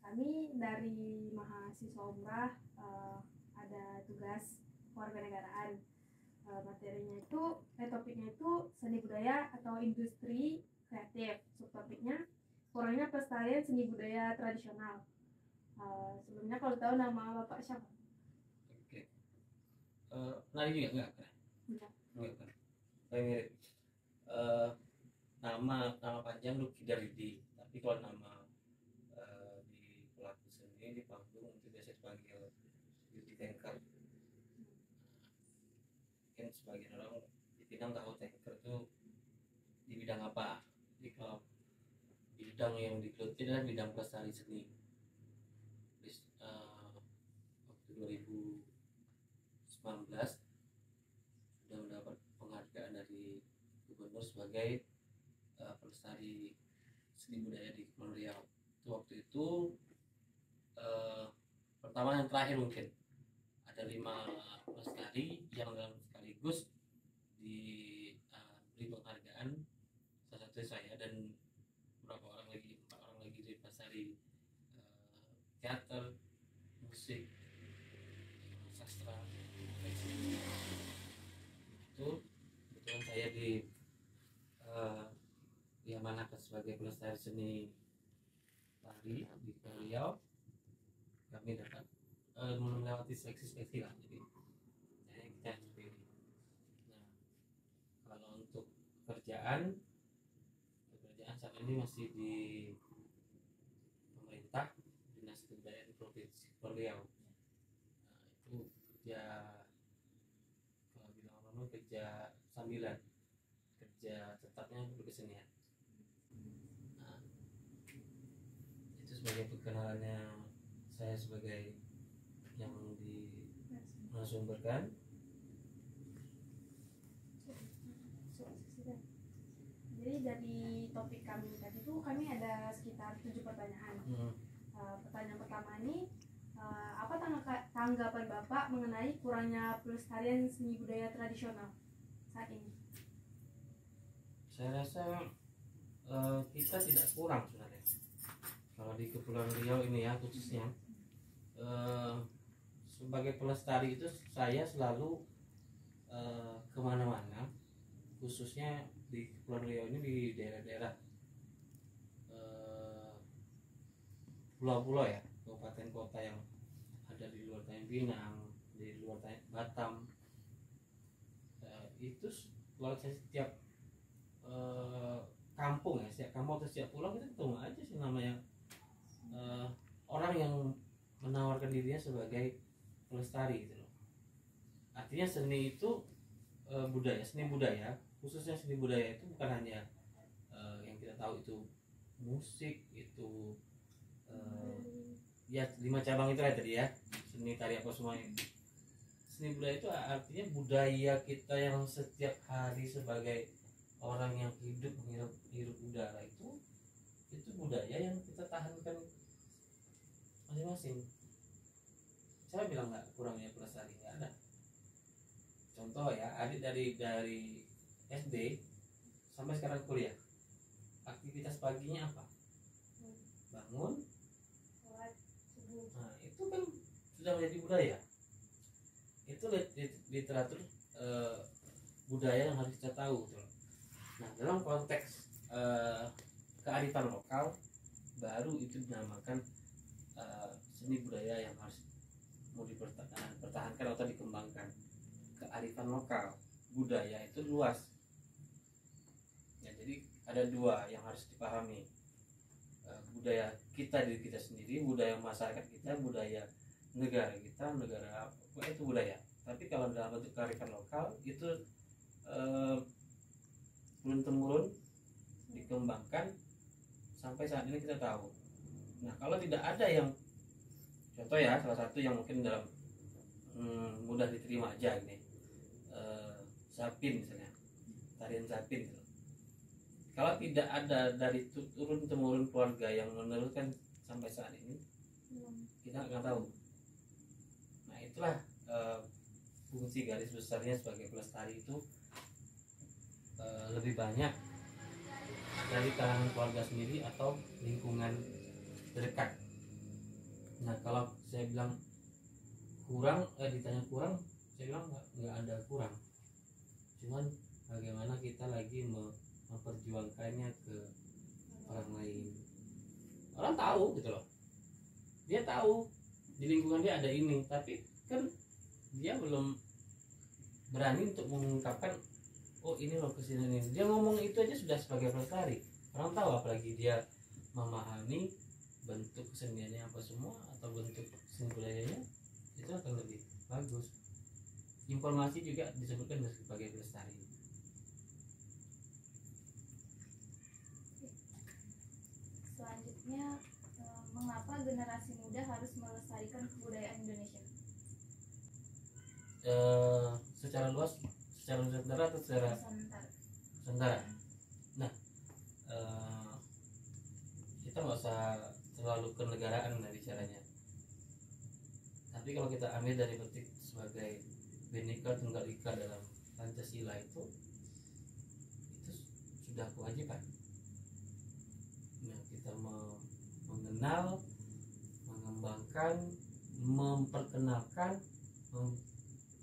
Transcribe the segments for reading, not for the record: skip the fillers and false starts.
kami dari mahasiswa umrah ada tugas kewarganegaraan. Materinya itu, topiknya itu seni budaya atau industri kreatif. Subtopiknya kurangnya pelestarian seni budaya tradisional. Sebelumnya kalau tahu nama Bapak siapa? Oke. Nari juga enggak? Enggak. Enggak. Mirip. Nama panjang Lucky Daridi, tapi kalau nama di pelaku seni di panggung itu biasa dipanggil beauty thinker. Mungkin sebagian orang di Pinang tahu thinker itu di bidang apa. Jadi kalau bidang yang digeluti adalah bidang pelestari seni. Waktu 2019 sudah mendapat penghargaan dari gubernur sebagai pelestari seni budaya di Kepulauan Riau. Waktu itu pertama yang terakhir mungkin ada 5 pelestari yang dalam sekaligus diberi penghargaan, salah satu saya dan beberapa orang lagi, 4 orang lagi dari pelestari teater, musik, sastra, itu kebetulan saya diamanahkan sebagai pelestari seni tari di Riau. Kami dapat melewati seleksi lah, jadi kita terpilih. Nah, kalau untuk pekerjaan saat ini masih di pemerintah, Dinas Kebudayaan Provinsi Riau. Nah, itu kerja, kalau bilang orang kerja sambilan, kerja tetapnya berkesenian. Nah, itu sebagai perkenalannya saya sebagai yang narasumberkan. Jadi dari topik kami tadi itu kami ada sekitar 7 pertanyaan. Pertanyaan pertama ini, apa tanggapan Bapak mengenai kurangnya pelestarian seni budaya tradisional saat ini? Saya rasa kita tidak kurang sebenarnya. Kalau di Kepulauan Riau ini ya khususnya, sebagai pelestari itu saya selalu kemana-mana, khususnya di Kepulauan Riau ini di daerah-daerah pulau-pulau ya, kabupaten kota yang ada di luar Tanjung Pinang, di luar Batam. Itu kalau saya setiap kampung ya, setiap kampung atau setiap pulau kita ketemu aja sih namanya orang yang menawarkan dirinya sebagai pelestari gitu loh. Artinya seni itu seni budaya, khususnya seni budaya itu bukan hanya yang kita tahu itu musik, itu ya 5 cabang itu tadi ya, seni tari apa semuanya. Seni budaya itu artinya budaya kita yang setiap hari sebagai orang yang menghirup udara itu budaya yang kita tahankan masing-masing. Saya bilang nggak kurangnya pelestari, nggak ada. Contoh ya, adik dari SD sampai sekarang kuliah, aktivitas paginya apa? Bangun. Nah, itu kan sudah menjadi budaya. Itu literatur budaya yang harus kita tahu. Nah, dalam konteks kearifan lokal, baru itu dinamakan seni budaya yang harus mau dipertahankan atau dikembangkan. Kearifan lokal, budaya itu luas ya, jadi ada 2 yang harus dipahami, budaya kita, diri kita sendiri, budaya masyarakat kita, budaya negara kita, negara apa itu budaya. Tapi kalau dalam bentuk kearifan lokal itu turun temurun dikembangkan sampai saat ini kita tahu. Nah, kalau tidak ada yang contoh ya, salah satu yang mungkin dalam mudah diterima aja ini, Zapin misalnya, tarian Zapin gitu. Kalau tidak ada dari turun temurun keluarga yang meneruskan sampai saat ini, kita nggak tahu. Nah, itulah fungsi garis besarnya sebagai pelestari itu, lebih banyak dari kalangan keluarga sendiri atau lingkungan terdekat. Nah kalau saya bilang kurang, ditanya kurang, saya bilang nggak ada kurang, cuman bagaimana kita lagi memperjuangkannya ke orang lain. Orang tahu gitu loh, dia tahu di lingkungan dia ada ini, tapi kan dia belum berani untuk mengungkapkan, oh ini loh kesini ini. Dia ngomong itu aja sudah sebagai pelestari. Orang tahu, apalagi dia memahami bentuk keseniannya apa semua atau bentuk seni budayanya, itu akan lebih bagus. Informasi juga disebutkan sebagai pelestari. Selanjutnya, mengapa generasi muda harus melestarikan kebudayaan Indonesia? Secara luas, secara Nusantara atau secara Nusantara? Nah, kita nggak usah terlalu kenegaraan lah bicaranya. Tapi kalau kita ambil dari petik sebagai Bhinneka Tunggal Ika dalam Pancasila itu sudah kewajiban. Nah, kita mengenal, mengembangkan, memperkenalkan,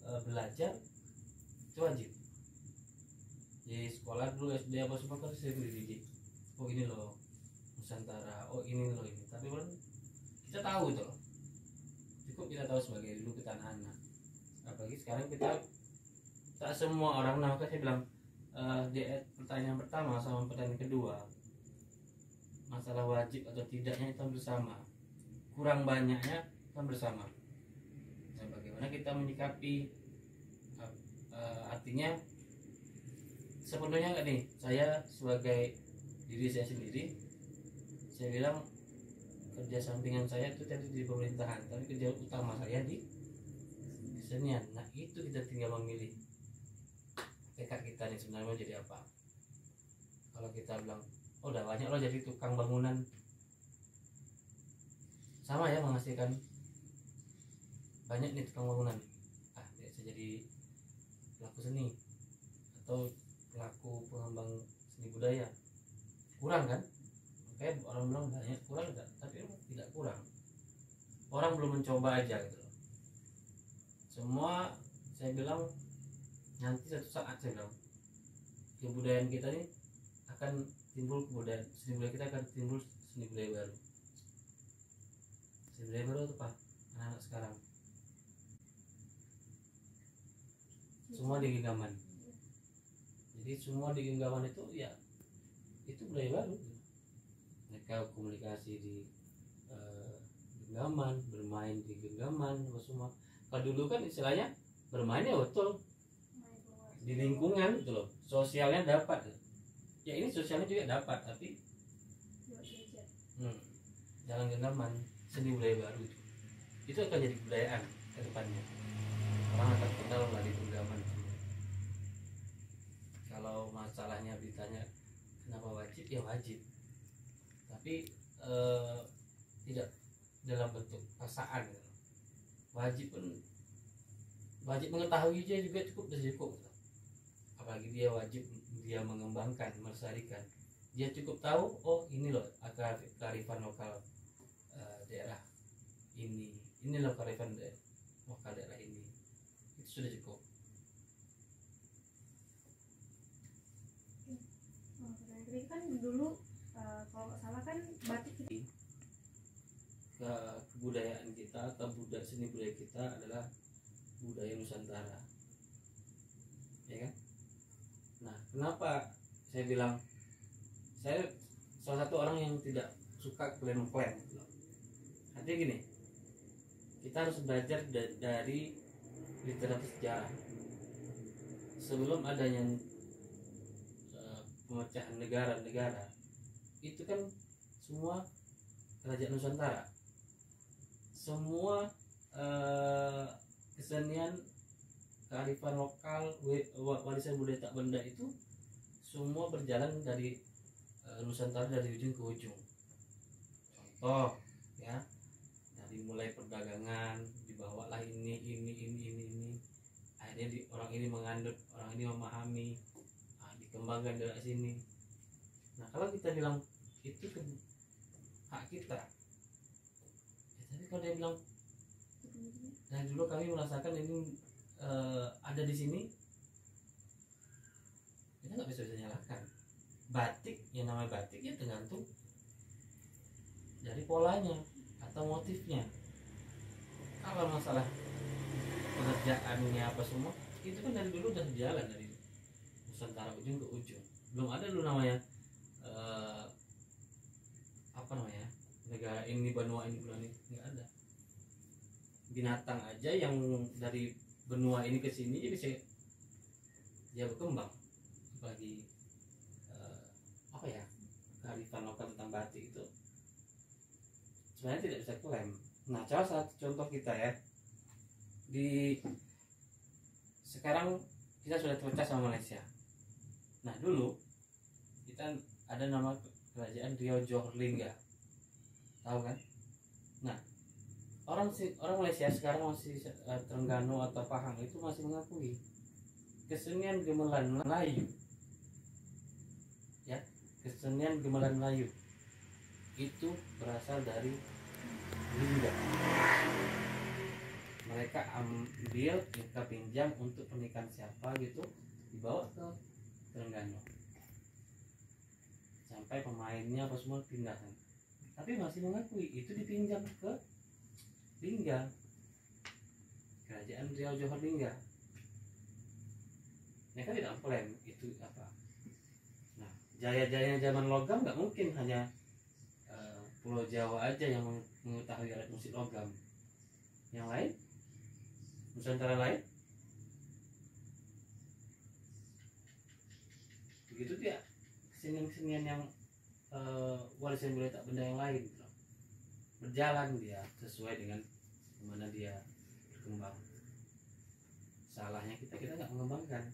belajar itu wajib. Di sekolah dulu SD apa semua kan sering dididik, oh ini loh Nusantara, oh ini loh ini. Tapi kan kita tahu itu loh, cukup kita tahu sebagai dulu kita anak-anak. Apalagi sekarang kita tak semua orang. Nah makanya saya bilang di pertanyaan pertama sama pertanyaan kedua, masalah wajib atau tidaknya itu bersama, kurang banyaknya kan bersama. Nah, bagaimana kita menyikapi, artinya sepenuhnya enggak nih saya sebagai diri saya sendiri, saya bilang kerja sampingan saya itu tadi di pemerintahan, tapi kerja utama saya di kesenian. Nah itu kita tinggal memilih tekad kita nih sebenarnya mau jadi apa. Kalau kita bilang oh udah banyak loh jadi tukang bangunan, sama ya menghasilkan banyak nih tukang bangunan, dia bisa jadi pelaku seni atau pelaku pengembang seni budaya, kurang kan? Kayak orang bilang banyak, kurang enggak? Tapi tidak kurang, orang belum mencoba aja gitu loh. Semua saya bilang nanti satu saat saya bilang kebudayaan kita ini akan timbul, kebudayaan seni budaya kita akan timbul seni budaya baru. Seni budaya baru itu apa? Anak-anak sekarang semua di genggaman. Jadi semua di genggaman itu ya itu budaya baru. Mereka komunikasi di genggaman, bermain di genggaman, semua. Kalau dulu kan istilahnya bermain ya betul di lingkungan gitu loh, sosialnya dapat. Ya ini sosialnya juga dapat, tapi jalan genggaman seni budaya baru itu akan jadi kebudayaan ke depannya. Orang akan kenal melalui genggaman. Kalau masalahnya ditanya kenapa wajib, ya wajib, tapi tidak dalam bentuk paksaan gitu. Wajib pun wajib mengetahui aja juga cukup cukup gitu. Apalagi dia wajib dia mengembangkan, melestarikan, dia cukup tahu oh ini loh kearifan lokal daerah ini loh kearifan lokal daerah ini, itu sudah cukup. Jadi kan dulu kalau nggak salah kan batik kebudayaan kita atau seni budaya kita adalah budaya Nusantara, ya kan? Nah kenapa saya bilang saya salah satu orang yang tidak suka klaim-klaim gitu. Artinya gini, kita harus belajar dari literatur sejarah. Sebelum adanya pemecahan negara-negara, itu kan semua kerajaan Nusantara, semua kesenian, kearifan lokal, warisan budaya tak benda itu semua berjalan dari Nusantara dari ujung ke ujung. Contoh ya, dari mulai perdagangan dibawalah ini, akhirnya orang ini mengandung, orang ini memahami, dikembangkan dari sini. Nah kalau kita bilang itu hak kita, Tapi kalau dia bilang dari dulu kami merasakan ini ada di sini, kita nggak bisa nyalahkan. Batik, yang namanya batik ya tergantung dari polanya atau motifnya. Kalau masalah pengerjaannya apa semua, itu kan dari dulu udah jalan dari Nusantara ujung ke ujung. Belum ada dulu namanya apa namanya negara ini, benua ini, nggak ada. Binatang aja yang dari benua ini ke sini ya bisa dia berkembang. Apalagi apa ya, kearifan lokal tentang batik itu sebenarnya tidak bisa klaim. Nah, salah satu contoh kita ya, di sekarang kita sudah terpecah sama Malaysia. Nah, dulu kita ada nama kerajaan Rio Johor-Lingga, tahu kan? Nah, orang Malaysia sekarang masih Terengganu atau Pahang itu masih mengakui kesenian gamelan Melayu, ya, kesenian gamelan Melayu itu berasal dari Lingga. Mereka ambil, mereka pinjam untuk pernikahan siapa gitu, dibawa ke Terengganu, sampai pemainnya apa semua pindahan, tapi masih mengakui itu dipinjam ke Lingga, kerajaan Rio Johor Lingga. Mereka tidak klaim itu apa. Nah, jaya-jayanya zaman logam nggak mungkin hanya Pulau Jawa aja yang mengetahui alat musik logam. Yang lain, Nusantara lain, begitu dia kesenian-kesenian yang warisan budaya tak benda yang lain gitu. Berjalan dia sesuai dengan kemana dia berkembang. Salahnya kita nggak mengembangkan.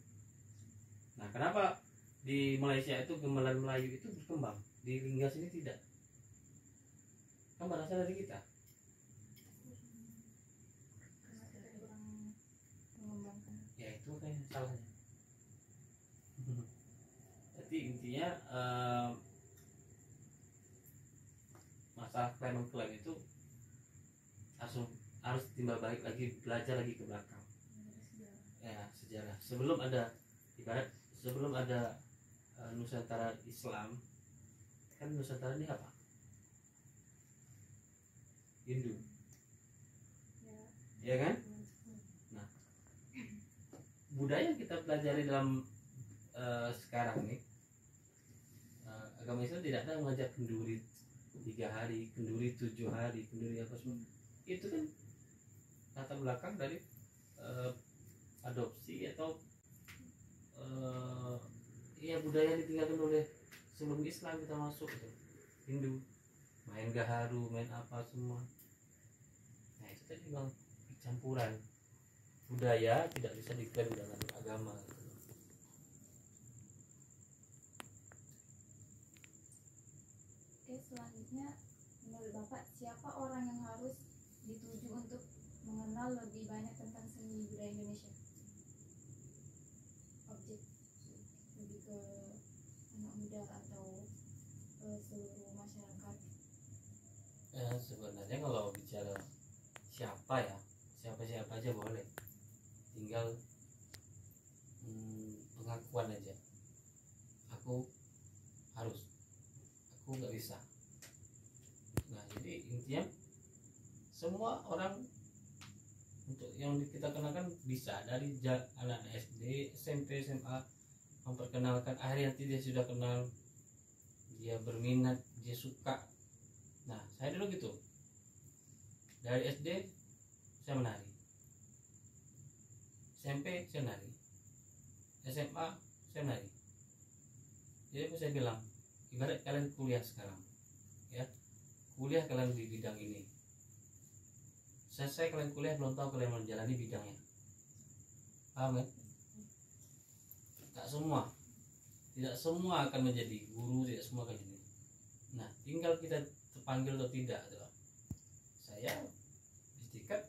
Nah, kenapa di Malaysia itu gamelan Melayu itu berkembang, di Lingga sini tidak? Kan berasal dari kita. Ya itu kan salahnya. Jadi intinya masalah klaim mengklaim itu harus timbal balik lagi, belajar lagi ke belakang. Ya, sejarah. Sebelum ada Nusantara Islam, kan Nusantara ini apa? Hindu, ya kan? Nah, budaya yang kita pelajari dalam sekarang nih, agama Islam tidak ada mengajak kenduri 3 hari, kenduri 7 hari, kenduri apa semua. Itu kan latar belakang dari adopsi atau ya budaya yang ditinggalkan oleh sebelum Islam kita masuk itu. Hindu main gaharu, main apa semua. Nah, itu tadi bang, campuran budaya tidak bisa diklaim dengan agama gitu. Oke, selanjutnya menurut Bapak siapa orang yang harus dituju untuk mengenal lebih banyak tentang seni budaya Indonesia? Objek lebih ke anak muda atau ke seluruh masyarakat? Ya, sebenarnya kalau bicara siapa aja boleh, tinggal pengakuan aja. Aku nggak bisa. Nah, jadi intinya semua orang untuk yang kita kenakan bisa, dari anak SD, SMP, SMA memperkenalkan, akhirnya nanti dia sudah kenal, dia berminat, dia suka. Nah, saya dulu gitu, dari SD saya menari, SMP saya menari, SMA saya menari. Jadi aku saya bilang, ibarat kalian kuliah sekarang, ya, kuliah kalian di bidang ini, selesai kalian kuliah belum tahu kalian menjalani bidangnya, paham kan? Tidak semua akan menjadi guru, tidak semua akan jadi. Nah, tinggal kita terpanggil atau tidak. Saya istiqat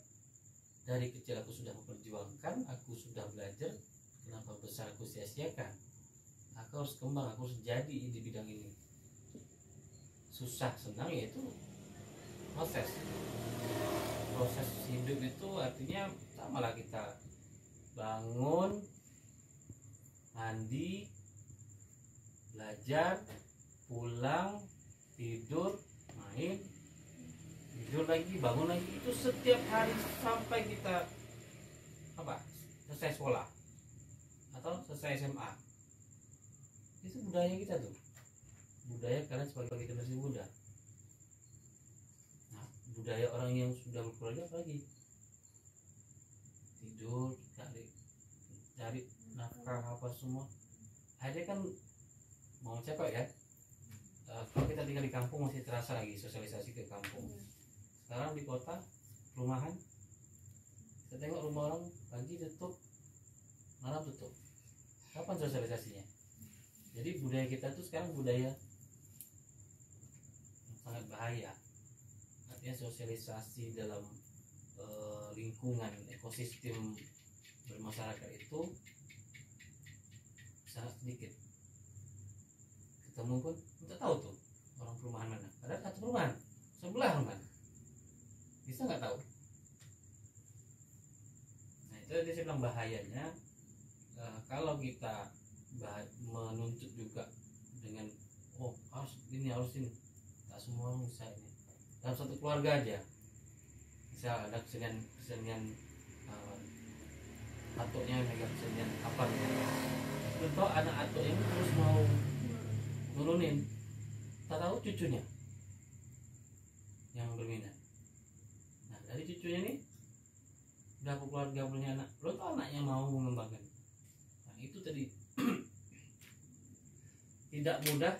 dari kecil aku sudah memperjuangkan, aku sudah belajar, kenapa besar aku sia-siakan? Aku harus kembang, aku harus jadi di bidang ini. Susah senang ya itu proses proses hidup itu artinya sama lah, kita bangun, mandi, belajar, pulang, tidur, main, tidur lagi, bangun lagi, itu setiap hari sampai kita apa selesai sekolah atau selesai SMA. Itu budaya kita tuh, budaya karena sebagai generasi muda. Nah, budaya orang yang sudah berkeluarga apalagi tidur, cari nafkah apa semua. Akhirnya kan mau capek ya. Kalau kita tinggal di kampung masih terasa lagi sosialisasi ke kampung. Sekarang di kota, rumahan, kita tengok rumah orang pagi tutup, malam tutup. Kapan sosialisasinya? Jadi budaya kita tuh sekarang budaya yang sangat bahaya. Artinya sosialisasi dalam lingkungan ekosistem bermasyarakat itu sangat sedikit. Ketemu pun kita tahu tuh orang perumahan mana, padahal satu perumahan sebelah rumah, bisa nggak tahu. Nah itu dia saya bilang bahayanya kalau kita menuntut juga dengan harus ini tak semua orang bisa ini. Dalam satu keluarga aja misal ada kesenian atoknya megang kesenian apa gitu, contoh anak atok ini terus mau nurunin, tak tahu cucunya yang berminat. Nah dari cucunya nih berapa keluarga punya anak, lo tau anaknya mau mengembangkan. Nah itu tadi tidak mudah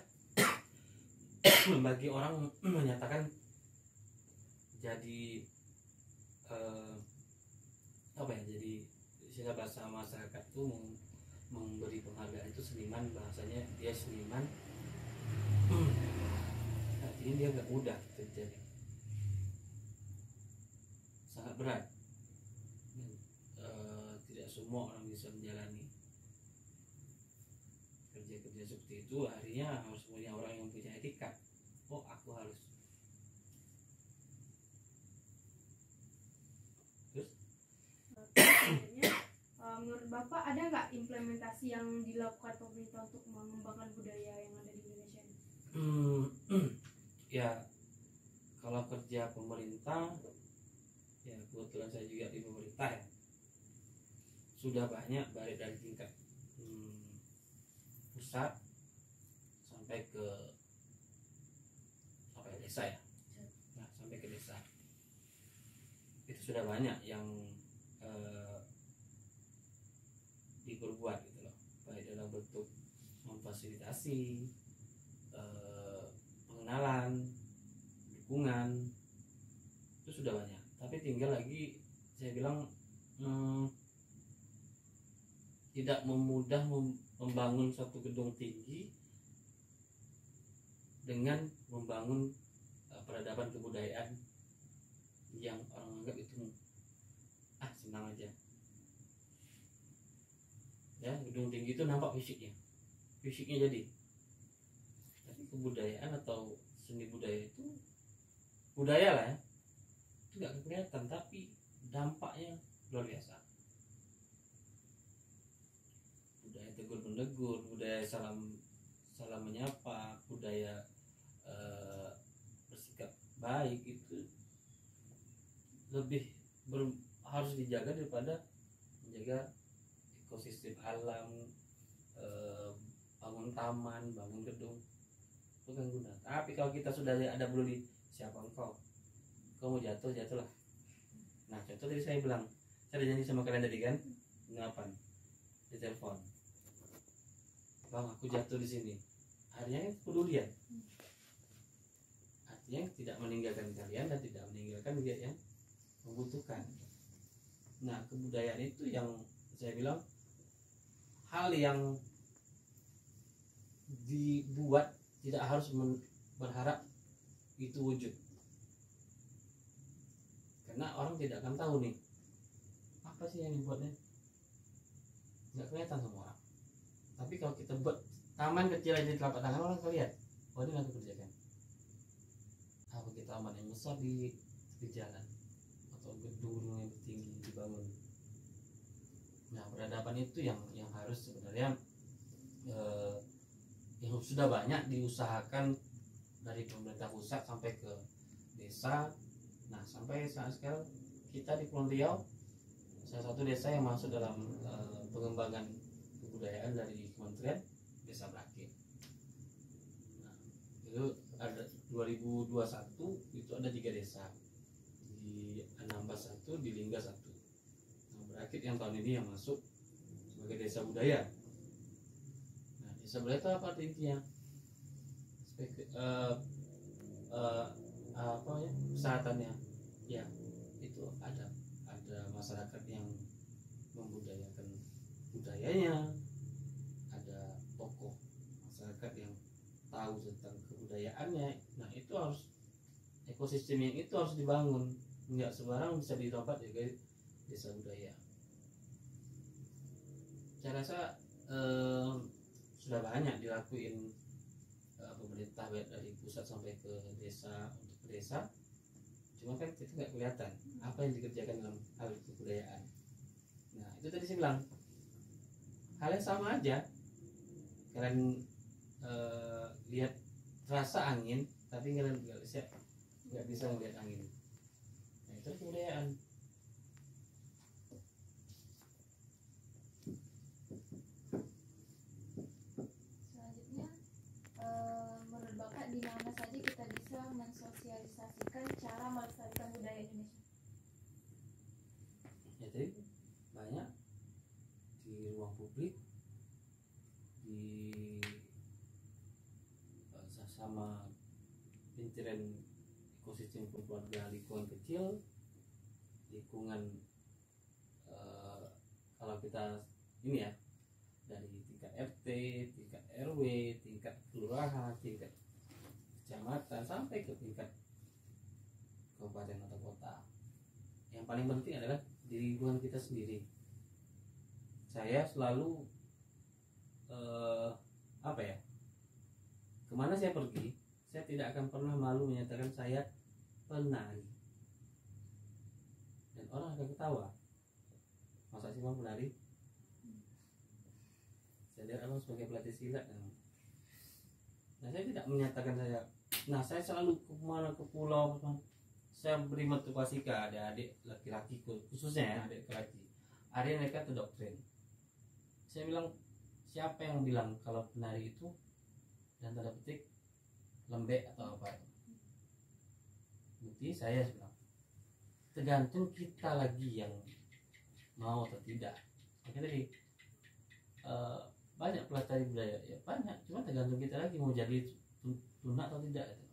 bagi orang menyatakan jadi jadi istilah bahasa masyarakat itu memberi penghargaan itu seniman, bahasanya dia seniman. Artinya dia nggak mudah terjadi, sangat berat. Tidak semua orang bisa menjalani kerja-kerja seperti itu. Akhirnya harus punya orang yang punya etika. Aku harus terus. Menurut Bapak ada nggak implementasi yang dilakukan pemerintah untuk mengembangkan budaya yang ada di Indonesia ini? Ya kalau kerja pemerintah, ya kebetulan saya juga di pemerintah ya, sudah banyak baik dari tingkat pusat sampai ke desa ya. Nah sampai ke desa itu sudah banyak yang diperbuat gitu loh, baik dalam bentuk memfasilitasi pengenalan, dukungan, itu sudah banyak. Tapi tinggal lagi saya bilang tidak memudah membangun suatu gedung tinggi dengan membangun peradaban kebudayaan yang orang anggap itu senang aja ya. Gedung tinggi itu nampak fisiknya jadi, tapi kebudayaan atau seni budaya itu budaya lah ya, itu nggak kelihatan tapi dampaknya luar biasa. Budaya tegur menegur, budaya salam menyapa, budaya bersikap baik itu lebih harus dijaga daripada menjaga ekosistem alam, bangun taman, bangun gedung, itu kan guna. Tapi kalau kita sudah ada peduli, siapa engkau mau jatuhlah. Nah contoh tadi saya bilang, saya ada janji sama kalian tadi kan, ngapain di telepon, bang aku jatuh di sini, artinya kan pedulian, artinya tidak meninggalkan kalian dan tidak meninggalkan dia yang membutuhkan. Nah kebudayaan itu yang saya bilang hal yang dibuat tidak harus berharap itu wujud, karena orang tidak akan tahu nih apa sih yang dibuatnya, nggak kelihatan sama orang. Tapi kalau kita buat taman kecil aja di telapak tangan, orang akan lihat ini aku kerjakan. apa kita taman yang besar di jalan atau gedung yang tinggi dibangun. Nah, peradaban itu yang harus sebenarnya yang sudah banyak diusahakan dari pemerintah pusat sampai ke desa. Nah, sampai saat sekarang kita di Pulau Riau salah satu desa yang masuk dalam pengembangan kebudayaan dari Kementerian Desa Berakit. Nah, itu ada 2021 itu ada 3 desa di Anambas 1, di Lingga 1. Nah, Berakit yang tahun ini yang masuk sebagai desa budaya. Nah, desa budaya itu apa intinya? Apa ya, kesehatannya ya itu ada masyarakat yang membudayakan budayanya, ada tokoh masyarakat yang tahu tentang kebudayaannya. Nah, itu harus ekosistem yang itu harus dibangun, nggak sembarang bisa didapat ya guys desa budaya. Saya rasa sudah banyak dilakuin pemerintah baik dari pusat sampai ke desa untuk ke desa, cuma kan itu nggak kelihatan apa yang dikerjakan dalam hal kebudayaan. Nah, itu tadi saya bilang hal yang sama aja. Kalian lihat rasa angin tapi kalian nggak bisa melihat angin. Nah, itu kebudayaan. Selanjutnya, menurut Bapak di mana saja kita bisa mensosialisasikan cara melestarikan budaya Indonesia? Ya, tadi banyak di ruang publik, di sama lingkungan ekosistem keluarga, lingkungan kecil, lingkungan kalau kita ini ya dari tingkat RT, tingkat RW, tingkat kelurahan, tingkat kecamatan sampai ke tingkat kabupaten atau kota. Yang paling penting adalah di lingkungan kita sendiri. Saya selalu kemana saya pergi, saya tidak akan pernah malu menyatakan saya penari, dan orang akan ketawa. Masa sih bang penari? Saya lihat abang sebagai pelatih silat. Nah, saya tidak menyatakan saya. Nah, saya selalu kemana ke pulau, saya beri motivasi ke adik-adik laki-laki, khususnya ya adik laki. Ada yang mereka terdoktrin. Saya bilang, siapa yang bilang kalau penari itu dan tanda petik lembek atau apa? Bukti saya bilang, tergantung kita lagi yang mau atau tidak. Makanya tadi banyak pelestari budaya ya banyak, cuma tergantung kita lagi mau jadi tunak atau tidak gitu.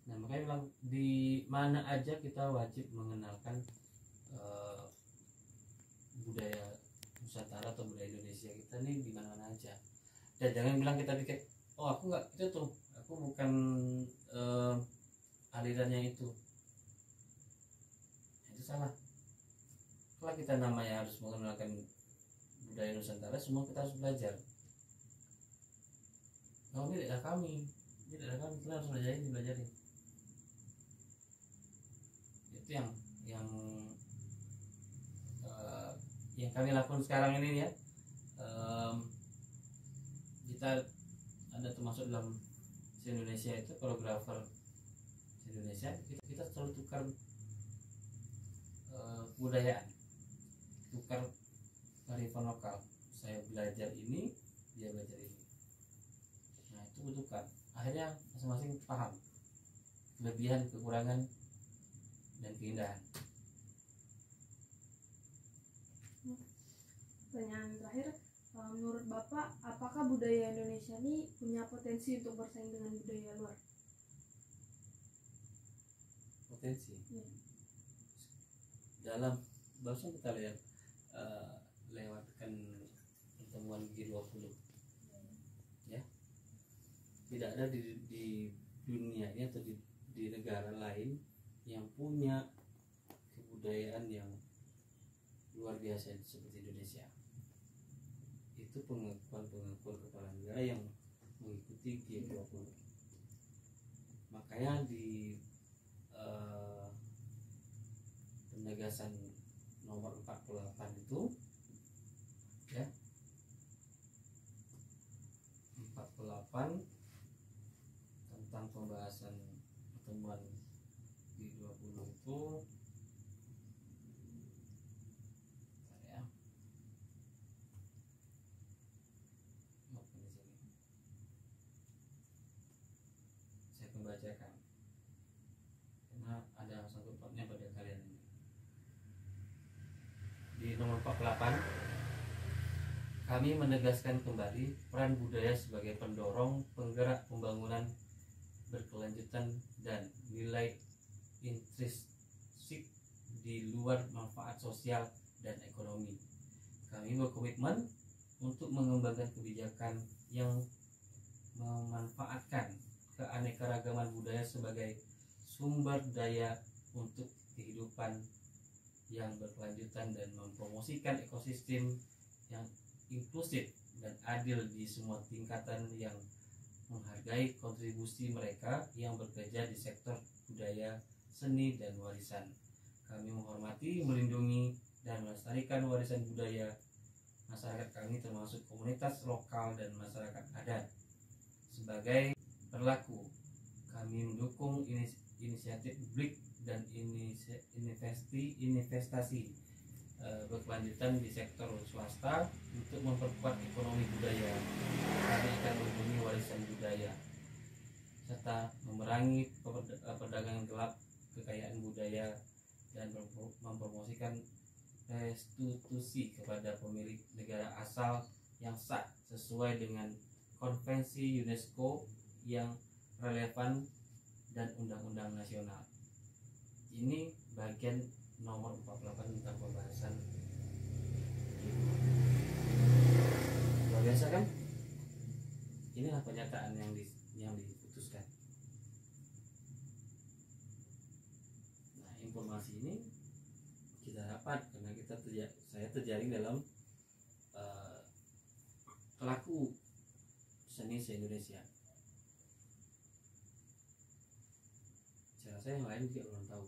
Nah, makanya bilang di mana aja kita wajib mengenalkan budaya Nusantara atau budaya Indonesia kita nih di mana-mana aja. Dan jangan bilang kita pikir, oh aku nggak itu tuh, aku bukan alirannya itu. Nah, itu salah. Kalau kita namanya harus mengenalkan budaya Nusantara, semua kita harus belajar. Kalau ini tidak kami, kita harus belajarin. Itu yang kami lakukan sekarang ini ya. Kita ada termasuk dalam Indonesia itu koreografer Indonesia, kita selalu tukar kebudayaan, tukar kearifan lokal. Saya belajar ini, dia belajar ini. Nah, itu bertukar. Akhirnya masing-masing paham kelebihan, kekurangan, dan keindahan. Pertanyaan terakhir, menurut Bapak, apakah budaya Indonesia ini punya potensi untuk bersaing dengan budaya luar? Potensi? Ya. Dalam barusan kita lihat lewatkan pertemuan G20 ya, tidak ada di dunia ini atau di negara lain yang punya kebudayaan yang luar biasa seperti Indonesia. Itu pengakuan kepala negara yang mengikuti G20. Maka Makanya di penegasan nomor 48 itu ya, 48 tentang pembahasan pertemuan G20 itu ya, di sini saya membacakan karena ada sangkut pautnya pada kalian ini. Di nomor 48 kami menegaskan kembali peran budaya sebagai pendorong penggerak pembangunan berkelanjutan dan nilai intrinsik di luar manfaat sosial dan ekonomi. Kami berkomitmen untuk mengembangkan kebijakan yang memanfaatkan keanekaragaman budaya sebagai sumber daya untuk kehidupan yang berkelanjutan dan mempromosikan ekosistem yang inklusif dan adil di semua tingkatan yang menghargai kontribusi mereka yang bekerja di sektor budaya, seni, dan warisan. Kami menghormati, melindungi, dan melestarikan warisan budaya masyarakat kami termasuk komunitas lokal dan masyarakat adat. Sebagai perilaku, kami mendukung inisiatif publik dan investasi berkelanjutan di sektor swasta untuk memperkuat ekonomi budaya. Kami akan melindungi warisan budaya serta memerangi perdagangan gelap kekayaan budaya dan mempromosikan restitusi kepada pemilik negara asal yang sah sesuai dengan konvensi UNESCO yang relevan dan undang-undang nasional. Ini bagian nomor 48 tentang pembahasan. Luar biasa kan? Inilah pernyataan yang diputuskan. Nah, informasi ini kita dapat karena saya terjaring dalam pelaku seni se-Indonesia. Saya rasa yang lain juga belum tahu.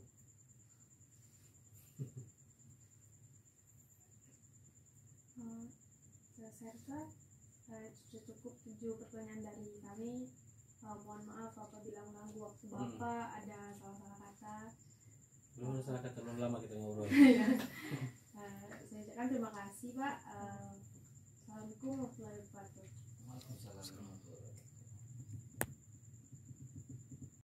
Saya cukup 7 pertanyaan dari kami. Mohon maaf apabila mengganggu waktu Bapak, ada salah-salah kata. Belum salah kata, belum lama kita ngobrol. Saya ucapkan terima kasih Pak. Assalamualaikum warahmatullahi wabarakatuh.